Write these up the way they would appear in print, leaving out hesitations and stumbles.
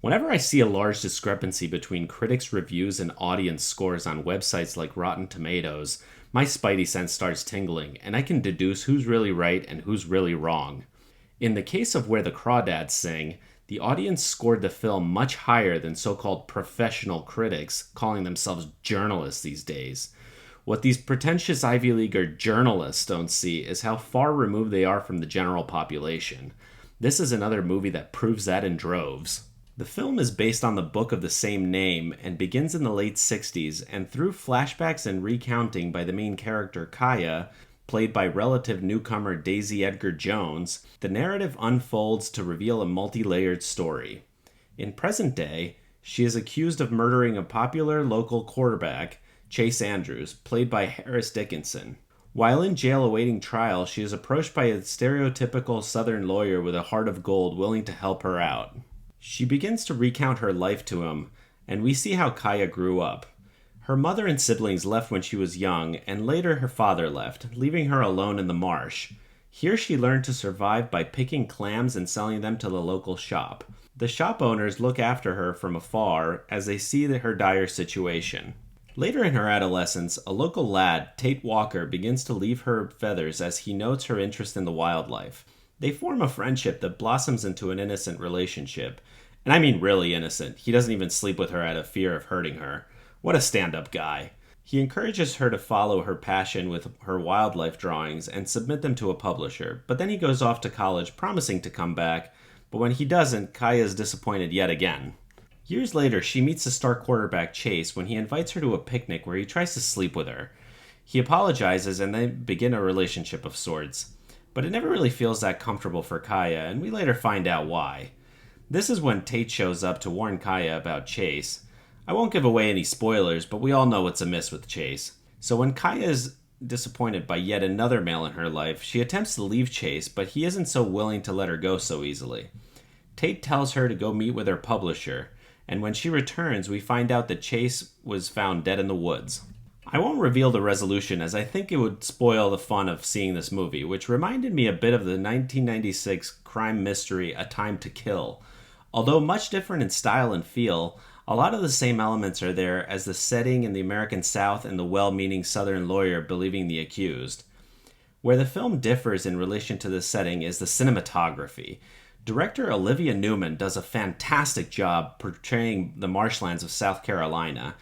Whenever I see a large discrepancy between critics' reviews and audience scores on websites like Rotten Tomatoes, my spidey sense starts tingling, and I can deduce who's really right and who's really wrong. In the case of Where the Crawdads Sing, the audience scored the film much higher than so-called professional critics, calling themselves journalists these days. What these pretentious Ivy Leaguer journalists don't see is how far removed they are from the general population. This is another movie that proves that in droves. The film is based on the book of the same name and begins in the late 60s, and through flashbacks and recounting by the main character Kaya, played by relative newcomer Daisy Edgar Jones, the narrative unfolds to reveal a multi-layered story. In present day, she is accused of murdering a popular local quarterback, Chase Andrews, played by Harris Dickinson. While in jail awaiting trial, she is approached by a stereotypical Southern lawyer with a heart of gold willing to help her out. She begins to recount her life to him, and we see how Kaya grew up. Her mother and siblings left when she was young, and later her father left, leaving her alone in the marsh. Here she learned to survive by picking clams and selling them to the local shop. The shop owners look after her from afar as they see her dire situation. Later in her adolescence, a local lad, Tate Walker, begins to leave her feathers as he notes her interest in the wildlife. They form a friendship that blossoms into an innocent relationship. And I mean really innocent. He doesn't even sleep with her out of fear of hurting her. What a stand-up guy. He encourages her to follow her passion with her wildlife drawings and submit them to a publisher, but then he goes off to college promising to come back, but when he doesn't, Kaya is disappointed yet again. Years later, she meets the star quarterback Chase when he invites her to a picnic where he tries to sleep with her. He apologizes and they begin a relationship of sorts, but it never really feels that comfortable for Kaya, and we later find out why. This is when Tate shows up to warn Kaya about Chase. I won't give away any spoilers, but we all know what's amiss with Chase. So when Kaya is disappointed by yet another male in her life, she attempts to leave Chase, but he isn't so willing to let her go so easily. Tate tells her to go meet with her publisher, and when she returns, we find out that Chase was found dead in the woods. I won't reveal the resolution as I think it would spoil the fun of seeing this movie, which reminded me a bit of the 1996 crime mystery A Time to Kill. Although much different in style and feel, a lot of the same elements are there as the setting in the American South and the well-meaning Southern lawyer believing the accused. Where the film differs in relation to the setting is the cinematography. Director Olivia Newman does a fantastic job portraying the marshlands of South Carolina.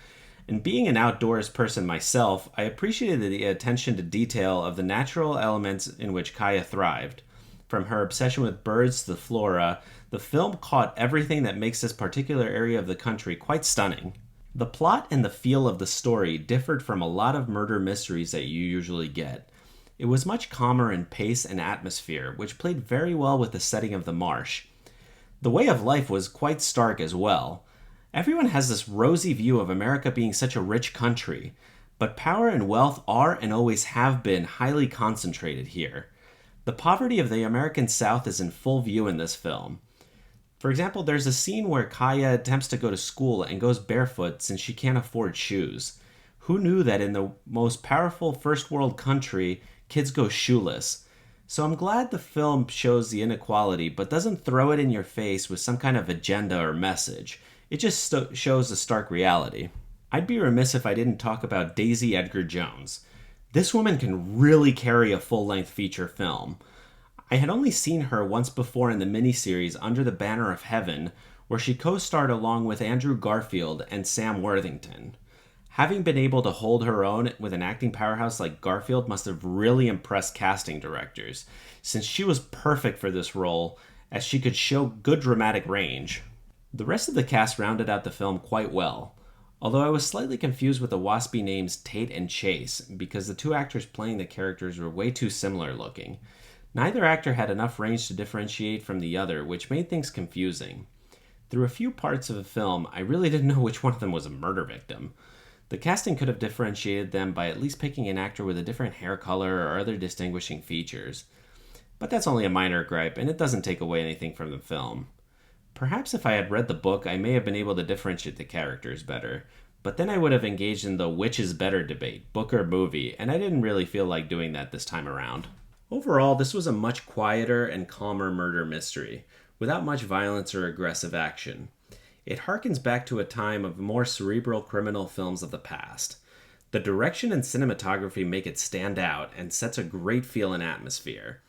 And being an outdoors person myself, I appreciated the attention to detail of the natural elements in which Kaya thrived. From her obsession with birds to the flora, the film caught everything that makes this particular area of the country quite stunning. The plot and the feel of the story differed from a lot of murder mysteries that you usually get. It was much calmer in pace and atmosphere, which played very well with the setting of the marsh. The way of life was quite stark as well. Everyone has this rosy view of America being such a rich country, but power and wealth are and always have been highly concentrated here. The poverty of the American South is in full view in this film. For example, there's a scene where Kaya attempts to go to school and goes barefoot since she can't afford shoes. Who knew that in the most powerful first world country, kids go shoeless? So I'm glad the film shows the inequality, but doesn't throw it in your face with some kind of agenda or message. It just shows the stark reality. I'd be remiss if I didn't talk about Daisy Edgar Jones. This woman can really carry a full-length feature film. I had only seen her once before in the miniseries Under the Banner of Heaven, where she co-starred along with Andrew Garfield and Sam Worthington. Having been able to hold her own with an acting powerhouse like Garfield must have really impressed casting directors, since she was perfect for this role, as she could show good dramatic range. The rest of the cast rounded out the film quite well, although I was slightly confused with the waspy names Tate and Chase, because the two actors playing the characters were way too similar looking. Neither actor had enough range to differentiate from the other, which made things confusing. Through a few parts of the film, I really didn't know which one of them was a murder victim. The casting could have differentiated them by at least picking an actor with a different hair color or other distinguishing features. But that's only a minor gripe, and it doesn't take away anything from the film. Perhaps if I had read the book, I may have been able to differentiate the characters better, but then I would have engaged in the which is better debate, book or movie, and I didn't really feel like doing that this time around. Overall, this was a much quieter and calmer murder mystery, without much violence or aggressive action. It harkens back to a time of more cerebral criminal films of the past. The direction and cinematography make it stand out and sets a great feel and atmosphere.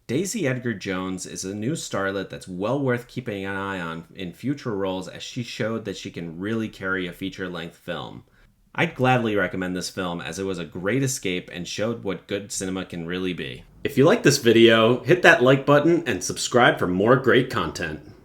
Daisy Edgar Jones is a new starlet that's well worth keeping an eye on in future roles, as she showed that she can really carry a feature-length film. I'd gladly recommend this film, as it was a great escape and showed what good cinema can really be. If you like this video, hit that like button and subscribe for more great content.